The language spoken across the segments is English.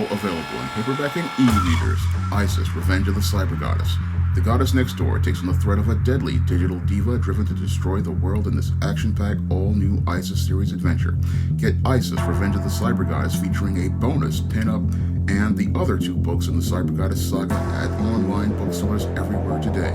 now available in paperback and e-readers. Isis, Revenge of the Cyber Goddess. The goddess next door takes on the threat of a deadly digital diva driven to destroy the world in this action-packed, all-new Isis series adventure. Get Isis, Revenge of the Cyber Goddess featuring a bonus pin-up and the other 2 books in the Cyber Goddess saga at online bookstores everywhere today.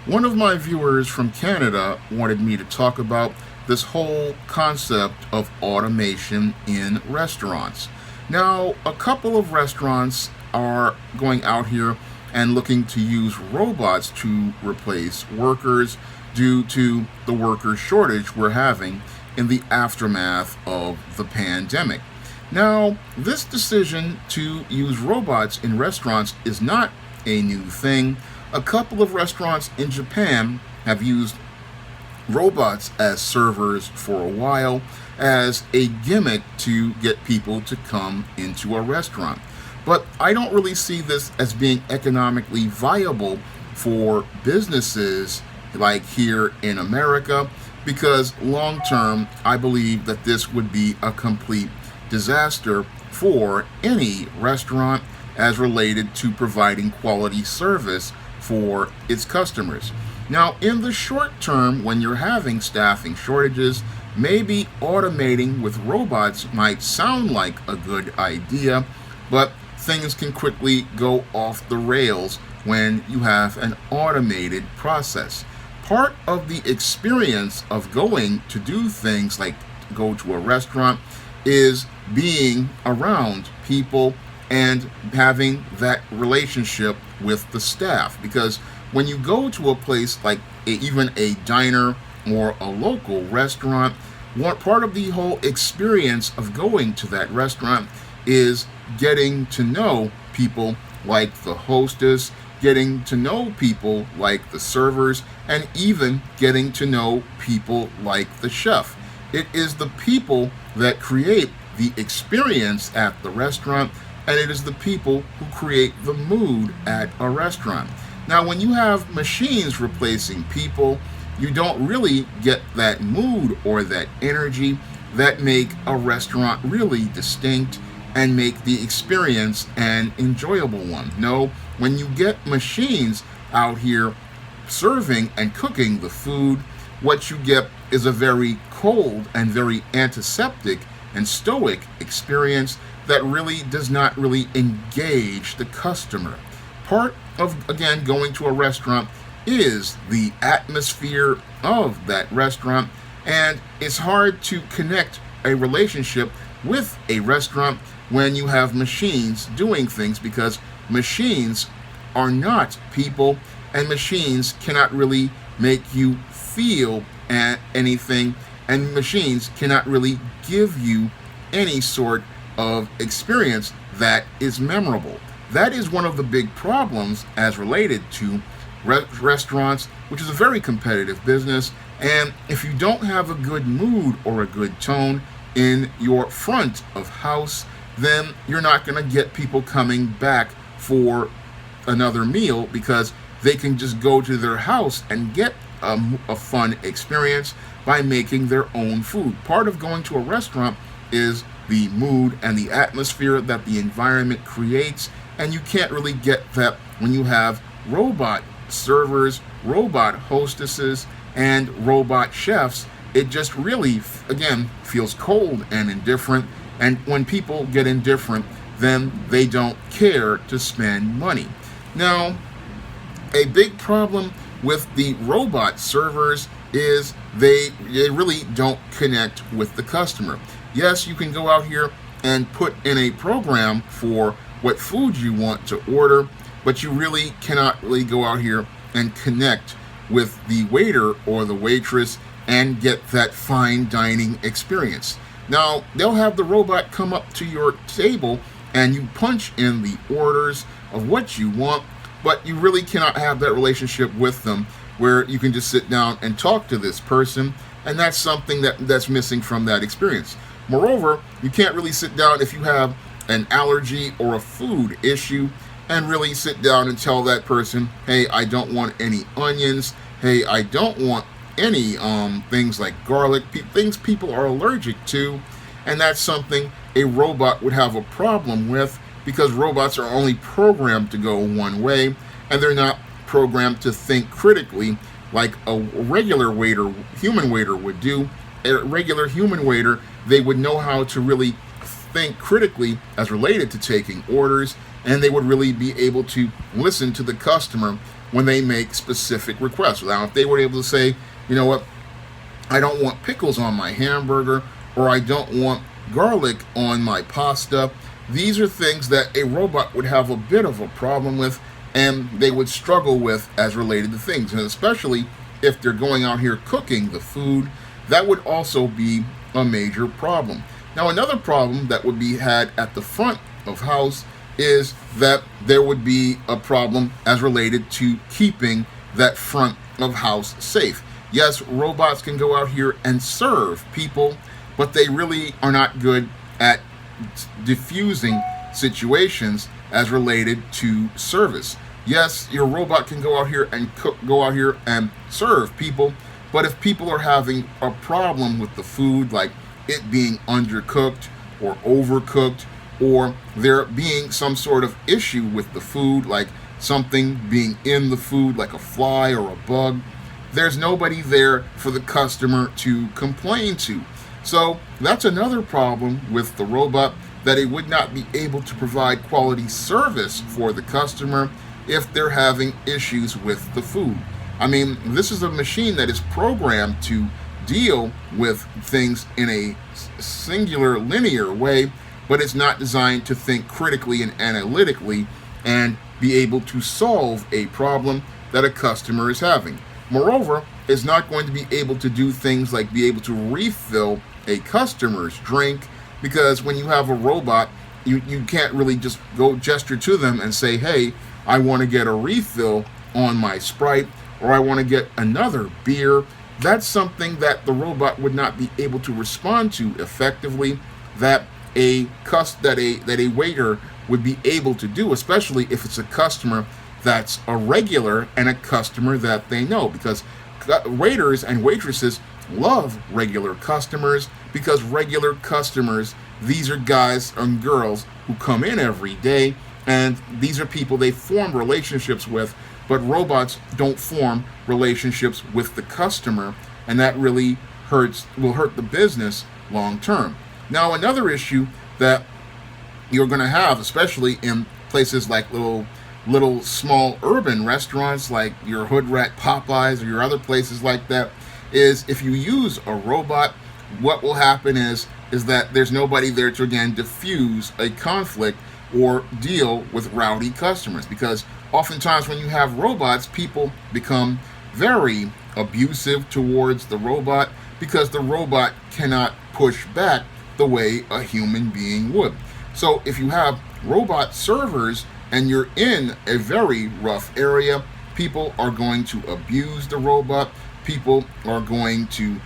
One of my viewers from Canada wanted me to talk about this whole concept of automation in restaurants. Now, a couple of restaurants are going out here and looking to use robots to replace workers due to the worker shortage we're having in the aftermath of the pandemic. Now, this decision to use robots in restaurants is not a new thing. A couple of restaurants in Japan have used robots as servers for a while as a gimmick to get people to come into a restaurant. But I don't really see this as being economically viable for businesses like here in America, because long term, I believe that this would be a complete disaster for any restaurant as related to providing quality service for its customers. Now, in the short term, when you're having staffing shortages, maybe automating with robots might sound like a good idea, but things can quickly go off the rails when you have an automated process. Part of the experience of going to do things like go to a restaurant is being around people and having that relationship with the staff. Because when you go to a place like even a diner or a local restaurant, part of the whole experience of going to that restaurant is getting to know people like the hostess, getting to know people like the servers, and even getting to know people like the chef. It is the people that create the experience at the restaurant, and it is the people who create the mood at a restaurant. Now, when you have machines replacing people, you don't really get that mood or that energy that make a restaurant really distinct and make the experience an enjoyable one. No, when you get machines out here serving and cooking the food, what you get is a very cold and very antiseptic and stoic experience that really does not really engage the customer. Part of, again, going to a restaurant is the atmosphere of that restaurant, and it's hard to connect a relationship with a restaurant when you have machines doing things, because machines are not people, and machines cannot really make you feel anything, and machines cannot really give you any sort of experience that is memorable. That is one of the big problems as related to restaurants, which is a very competitive business. And if you don't have a good mood or a good tone in your front of house, then you're not going to get people coming back for another meal, because they can just go to their house and get a fun experience by making their own food. Part of going to a restaurant is the mood and the atmosphere that the environment creates, and you can't really get that when you have robot servers, robot hostesses, and robot chefs. It just really, again, feels cold and indifferent, and when people get indifferent, then they don't care to spend money. Now, a big problem with the robot servers is they really don't connect with the customer. Yes, you can go out here and put in a program for what food you want to order, but you really cannot really go out here and connect with the waiter or the waitress and get that fine dining experience. Now, they'll have the robot come up to your table and you punch in the orders of what you want, but you really cannot have that relationship with them where you can just sit down and talk to this person, and that's something that's missing from that experience. Moreover, you can't really sit down if you have an allergy or a food issue and really sit down and tell that person, hey, I don't want any onions, hey, I don't want any things like garlic, things people are allergic to, and that's something a robot would have a problem with because robots are only programmed to go one way, and they're not programmed to think critically like a regular waiter, human waiter would do. A regular human waiter, they would know how to really think critically as related to taking orders, and they would really be able to listen to the customer when they make specific requests. Now, if they were able to say, you know what, I don't want pickles on my hamburger, or I don't want garlic on my pasta, these are things that a robot would have a bit of a problem with, and they would struggle with as related to things. And especially if they're going out here cooking the food, that would also be a major problem. Now, another problem that would be had at the front of house is that there would be a problem as related to keeping that front of house safe. Yes, robots can go out here and serve people, but they really are not good at diffusing situations as related to service. Yes, your robot can go out here and go out here and serve people, but if people are having a problem with the food, like it being undercooked or overcooked, or there being some sort of issue with the food, like something being in the food, like a fly or a bug, there's nobody there for the customer to complain to. So that's another problem with the robot, that it would not be able to provide quality service for the customer if they're having issues with the food. I mean, this is a machine that is programmed to deal with things in a singular linear way, but it's not designed to think critically and analytically and be able to solve a problem that a customer is having. Moreover, it's not going to be able to do things like be able to refill a customer's drink, because when you have a robot, you can't really just go gesture to them and say, hey, I want to get a refill on my Sprite, or I want to get another beer. That's something that the robot would not be able to respond to effectively, that a waiter would be able to do, especially if it's a customer that's a regular and a customer that they know, because waiters and waitresses love regular customers, because regular customers, these are guys and girls who come in every day, and these are people they form relationships with, but robots don't form relationships with the customer, and that really will hurt the business long term. Now, another issue that you're going to have, especially in places like little small urban restaurants like your Hood Rat Popeyes or your other places like that, is if you use a robot, what will happen is that there's nobody there to, again, diffuse a conflict or deal with rowdy customers. Because oftentimes when you have robots, people become very abusive towards the robot because the robot cannot push back the way a human being would. So if you have robot servers and you're in a very rough area, people are going to abuse the robot. People are going to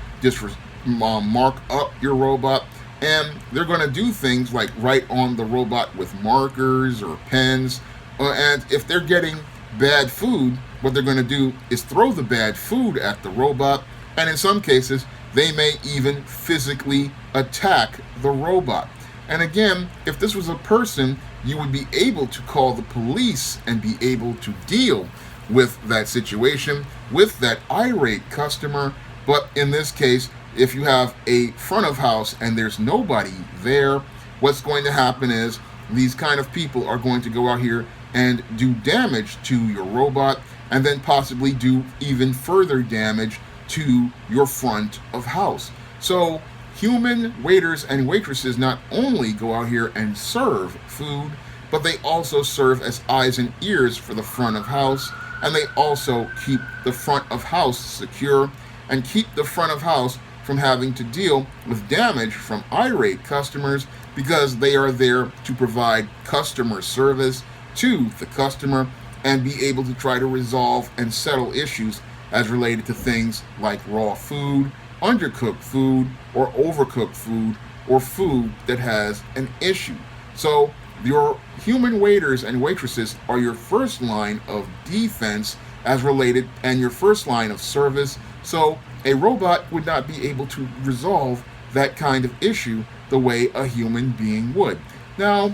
mark up your robot, and they're going to do things like write on the robot with markers or pens. And if they're getting bad food, what they're going to do is throw the bad food at the robot, and in some cases, they may even physically attack the robot. And again, if this was a person, you would be able to call the police and be able to deal with that situation, with that irate customer. But in this case, if you have a front of house and there's nobody there, what's going to happen is these kind of people are going to go out here and do damage to your robot, and then possibly do even further damage to your front of house. So human waiters and waitresses not only go out here and serve food, but they also serve as eyes and ears for the front of house, and they also keep the front of house secure and keep the front of house from having to deal with damage from irate customers, because they are there to provide customer service to the customer and be able to try to resolve and settle issues as related to things like raw food, undercooked food, or overcooked food, or food that has an issue. So your human waiters and waitresses are your first line of defense as related, and your first line of service. So a robot would not be able to resolve that kind of issue the way a human being would. Now,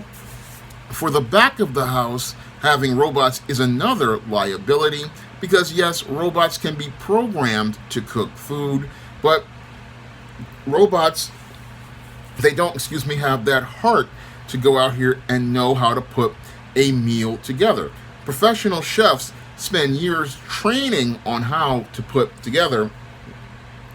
for the back of the house, having robots is another liability because, yes, robots can be programmed to cook food, but robots, they don't, have that heart to go out here and know how to put a meal together. Professional chefs spend years training on how to put together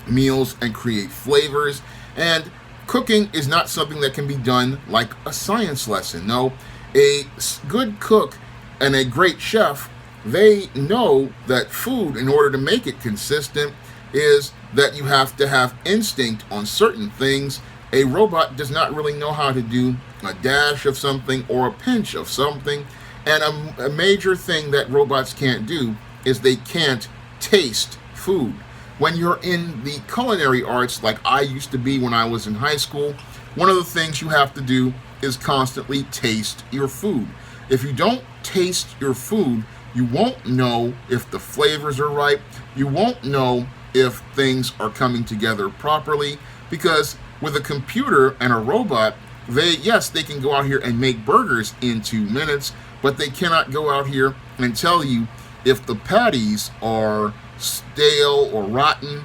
meals and create flavors, and cooking is not something that can be done like a science lesson. No, a good cook and a great chef, they know that food, in order to make it consistent, is that you have to have instinct on certain things. A robot does not really know how to do a dash of something or a pinch of something. And a major thing that robots can't do is they can't taste food. When you're in the culinary arts, like I used to be when I was in high school, one of the things you have to do is constantly taste your food. If you don't taste your food, you won't know if the flavors are right. You won't know if things are coming together properly, because with a computer and a robot, they can go out here and make burgers in 2 minutes, but they cannot go out here and tell you if the patties are stale or rotten,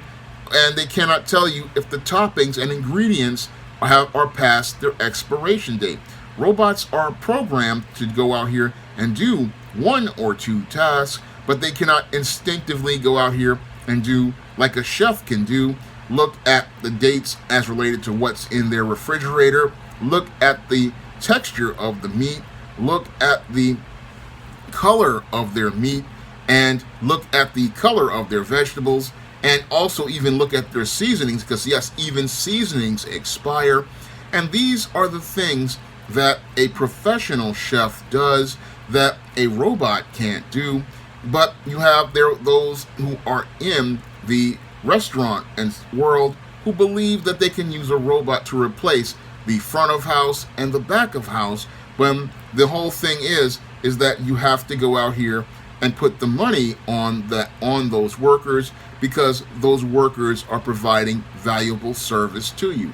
and they cannot tell you if the toppings and ingredients are past their expiration date. Robots are programmed to go out here and do 1 or 2 tasks, but they cannot instinctively go out here and do like a chef can do. Look at the dates as related to what's in their refrigerator. Look at the texture of the meat. Look at the color of their meat, and look at the color of their vegetables, and also even look at their seasonings, because yes, even seasonings expire. And these are the things that a professional chef does that a robot can't do. But you have those who are in the restaurant and world who believe that they can use a robot to replace the front of house and the back of house, when the whole thing is that you have to go out here and put the money on those workers, because those workers are providing valuable service to you.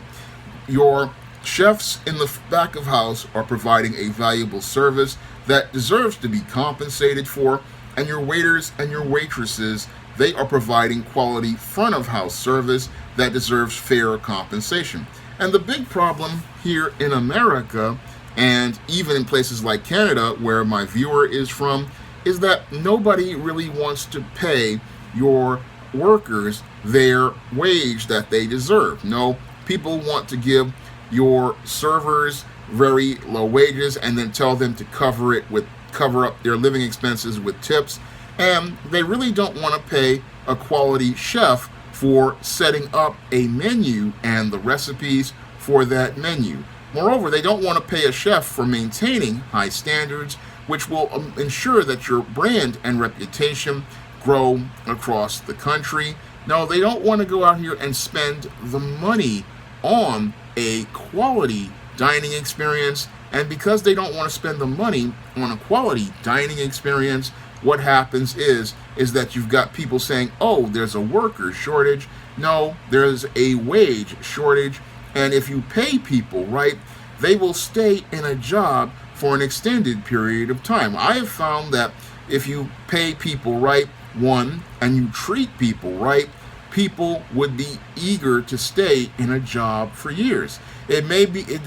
Your chefs in the back of house are providing a valuable service that deserves to be compensated for, and your waiters and your waitresses, they are providing quality front of house service that deserves fair compensation. And the big problem here in America, and even in places like Canada, where my viewer is from, is that nobody really wants to pay your workers their wage that they deserve. No, people want to give your servers very low wages and then tell them to cover up their living expenses with tips. And they really don't want to pay a quality chef for setting up a menu and the recipes for that menu. Moreover, they don't want to pay a chef for maintaining high standards, which will ensure that your brand and reputation grow across the country. No, they don't want to go out here and spend the money on a quality dining experience. And because they don't want to spend the money on a quality dining experience, what happens is that you've got people saying, oh, there's a worker shortage. No, there's a wage shortage. And if you pay people right, they will stay in a job for an extended period of time. I have found that if you pay people right, and you treat people right, people would be eager to stay in a job for years.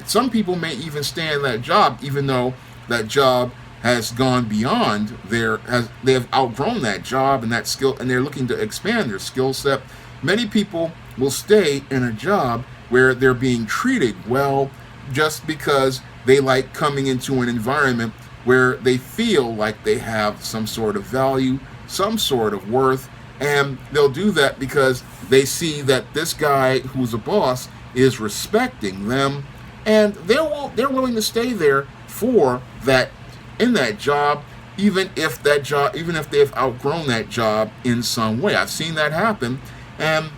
Some people may even stay in that job even though that job has gone beyond they have outgrown that job and that skill, and they're looking to expand their skill set. Many people will stay in a job where they're being treated well just because they like coming into an environment where they feel like they have some sort of value, some sort of worth, and they'll do that because they see that this guy who's a boss is respecting them, and they're willing to stay there for that, in that job, even if they've outgrown that job in some way. I've seen that happen, and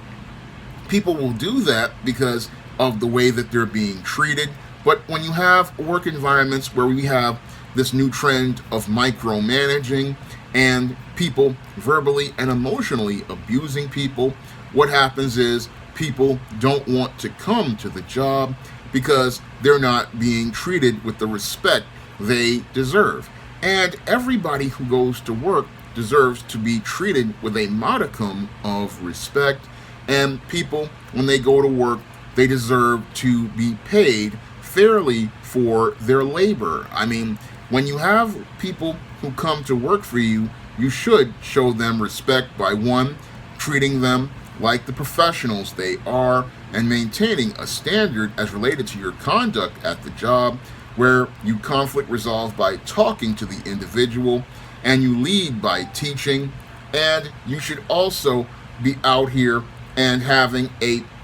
people will do that because of the way that they're being treated. But when you have work environments where we have this new trend of micromanaging and people verbally and emotionally abusing people, what happens is people don't want to come to the job because they're not being treated with the respect they deserve. And everybody who goes to work deserves to be treated with a modicum of respect. And people, when they go to work, they deserve to be paid fairly for their labor. I mean, when you have people who come to work for you, you should show them respect by, one, treating them like the professionals they are and maintaining a standard as related to your conduct at the job, where you conflict resolve by talking to the individual and you lead by teaching. And you should also be out here and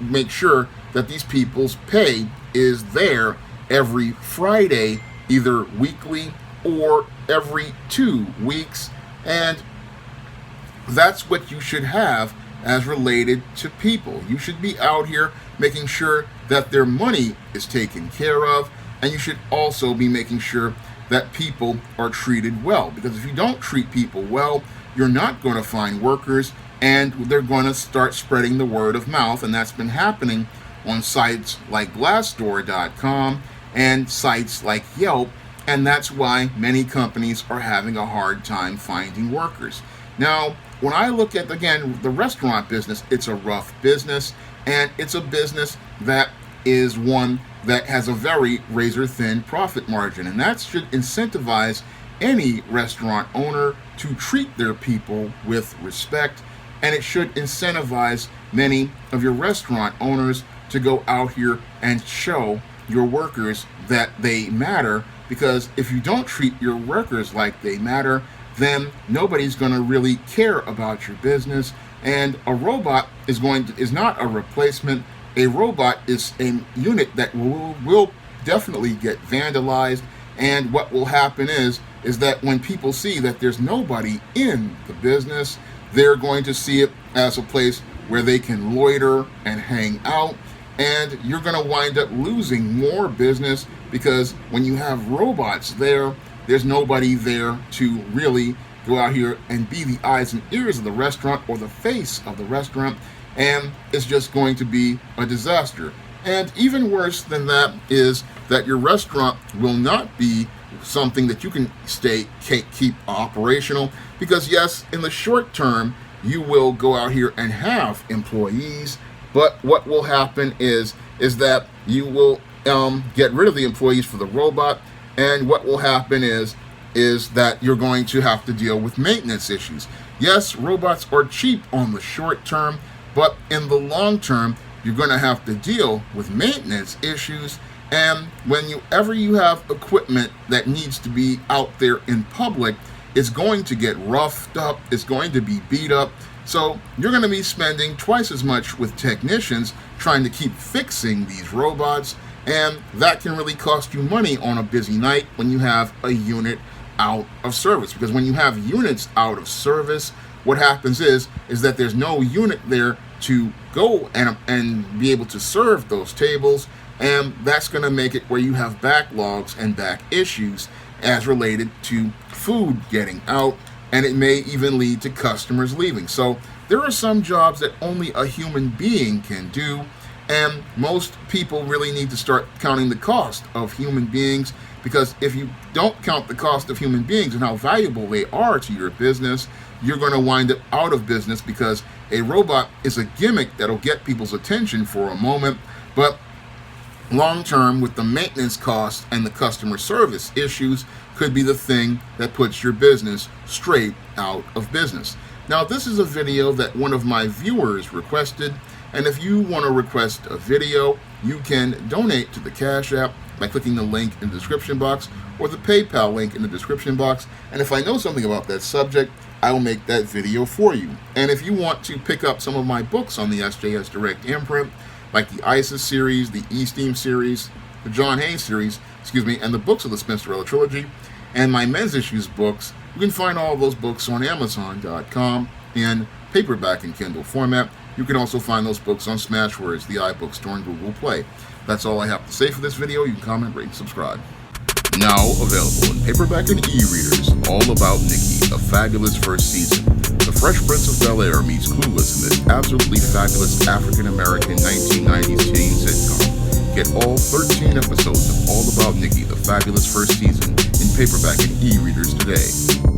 make sure that these people's pay is there every Friday, either weekly or every 2 weeks. And that's what you should have as related to people. You should be out here making sure that their money is taken care of, and you should also be making sure that people are treated well. Because if you don't treat people well, you're not going to find workers, and they're going to start spreading the word of mouth. And that's been happening on sites like Glassdoor.com and sites like Yelp, and that's why many companies are having a hard time finding workers. Now, when I look at, again, the restaurant business, it's a rough business, and it's a business that is one that has a very razor-thin profit margin, and that should incentivize any restaurant owner to treat their people with respect, and it should incentivize many of your restaurant owners to go out here and show your workers that they matter, because if you don't treat your workers like they matter, then nobody's going to really care about your business. And a robot is not a replacement. A robot is a unit that will definitely get vandalized. And what will happen is that when people see that there's nobody in the business, they're going to see it as a place where they can loiter and hang out. And you're going to wind up losing more business, because when you have robots there, there's nobody there to really go out here and be the eyes and ears of the restaurant or the face of the restaurant, and it's just going to be a disaster. And even worse than that is that your restaurant will not be something that you can keep operational, because yes, in the short term, you will go out here and have employees, but what will happen is that you will get rid of the employees for the robot, and what will happen is that you're going to have to deal with maintenance issues. Yes, robots are cheap on the short term, but in the long term, you're going to have to deal with maintenance issues. And whenever you have equipment that needs to be out there in public, it's going to get roughed up, it's going to be beat up. So you're going to be spending twice as much with technicians trying to keep fixing these robots, and that can really cost you money on a busy night when you have a unit out of service. Because when you have units out of service, what happens is that there's no unit there to go and be able to serve those tables, and that's going to make it where you have backlogs and back issues as related to food getting out, and it may even lead to customers leaving. So there are some jobs that only a human being can do, and most people really need to start counting the cost of human beings, because if you don't count the cost of human beings and how valuable they are to your business, you're going to wind up out of business, because a robot is a gimmick that'll get people's attention for a moment, but long term, with the maintenance costs and the customer service issues, could be the thing that puts your business straight out of business. Now, this is a video that one of my viewers requested, and if you want to request a video, you can donate to the Cash App by clicking the link in the description box or the PayPal link in the description box, and if I know something about that subject, I will make that video for you. And if you want to pick up some of my books on the SJS Direct imprint, like the ISIS series, the E-Steam series, the John Haynes series, and the books of the Spinsterella trilogy, and my men's issues books, you can find all of those books on Amazon.com in paperback and Kindle format. You can also find those books on Smashwords, the iBook Store, and Google Play. That's all I have to say for this video. You can comment, rate, and subscribe. Now available in paperback and e-readers, All About Nikki, a fabulous first season. The Fresh Prince of Bel-Air meets Clueless in this absolutely fabulous African-American 1990s teen sitcom. Get all 13 episodes of All About Nikki, the fabulous first season, in paperback and e-readers today.